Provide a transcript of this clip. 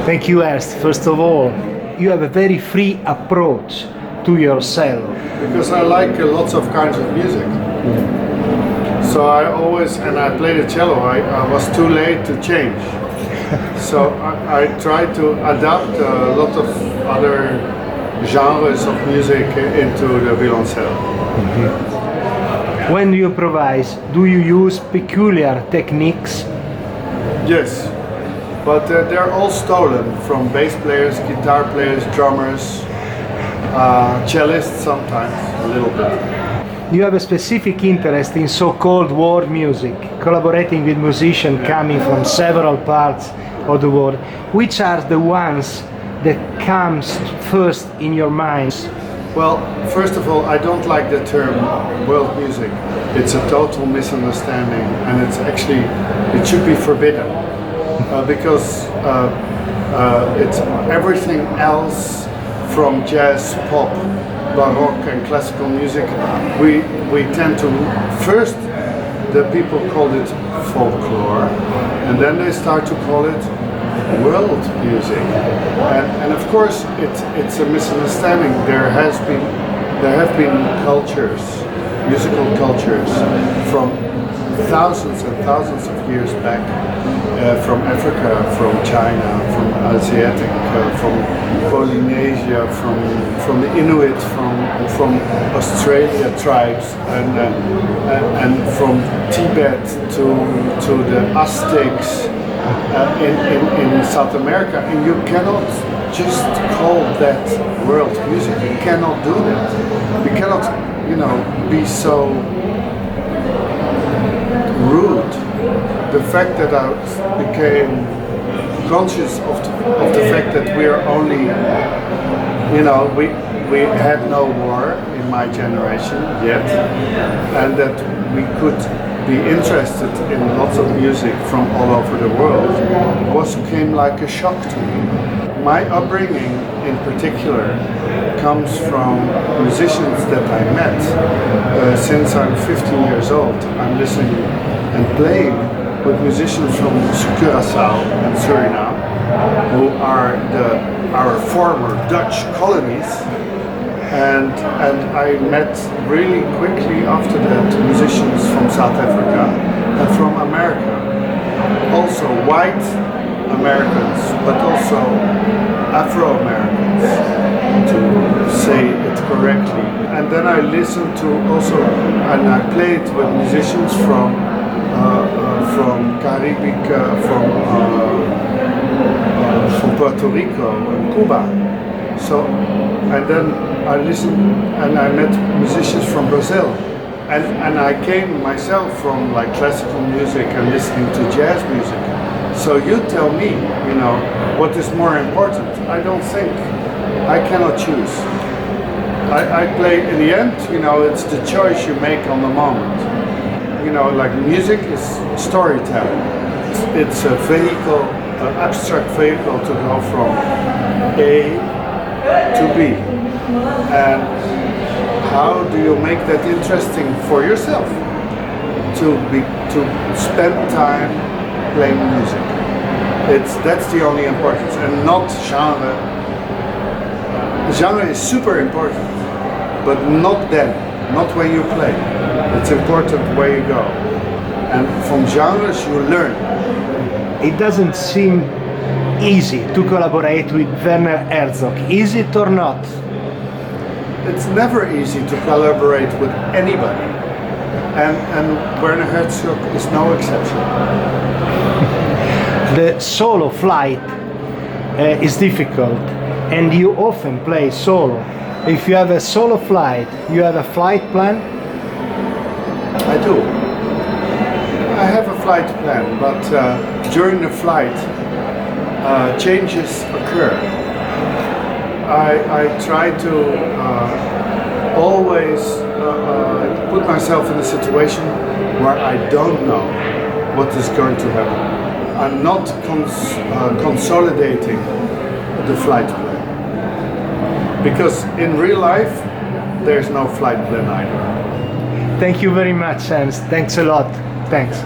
Thank you, Ernst. First of all, you have a very free approach to your cello. Because I like lots of kinds of music. So I always, and I play the cello, I was too late to change. So I try to adapt a lot of other genres of music into the violoncelle. When you improvise, do you use peculiar techniques? Yes, but they're all stolen from bass players, guitar players, drummers, cellists sometimes, a little bit. You have a specific interest in so-called world music, collaborating with musicians coming from several parts of the world. Which are the ones that comes first in your minds? Well, first of all, I don't like the term world music. It's a total misunderstanding, and it's actually, it should be forbidden because it's everything else from jazz, pop, baroque and classical music. We tend to, first the people called it folklore, and then they start to call it world music, and of course it's a misunderstanding. There have been cultures, musical cultures from thousands and thousands of years back, from Africa, from China, from Asiatic, from Polynesia, from the Inuit, from Australia tribes, and from Tibet to the Aztecs in South America, and you cannot just call that world music. You cannot do that. You cannot, be so rude. The fact that I became conscious of the fact that we are only, we had no war in my generation yet, and that we could be interested in lots of music from all over the world came like a shock to me. My upbringing in particular comes from musicians that I met. Since I'm 15 years old, I'm listening and playing with musicians from Curaçao and Suriname, who are our former Dutch colonies. And I met really quickly after that musicians from South Africa and from America. Also white Americans, but also Afro-Americans, to say it correctly. And then I listened to also, and I played with musicians from Caribbean, from Puerto Rico and Cuba. So, and then I listened and I met musicians from Brazil, and I came myself from like classical music and listening to jazz music. So you tell me, what is more important? I don't think. I cannot choose. I play in the end, it's the choice you make on the moment. Like music is storytelling. It's a vehicle, an abstract vehicle to go from A to B. And how do you make that interesting for yourself? To spend time playing music. That's the only importance, and not genre. Genre is super important, but not then, not when you play. It's important where you go. And from genres you learn. It doesn't seem easy to collaborate with Werner Herzog. Is it or not? It's never easy to collaborate with anybody, and Werner Herzog is no exception. The solo flight is difficult, and you often play solo. If you have a solo flight, you have a flight plan? I do. I have a flight plan, but during the flight, changes occur. I try to always put myself in a situation where I don't know what is going to happen. I'm not consolidating the flight plan, because in real life there's no flight plan either. Thank you very much, Ernst. Thanks a lot. Thanks.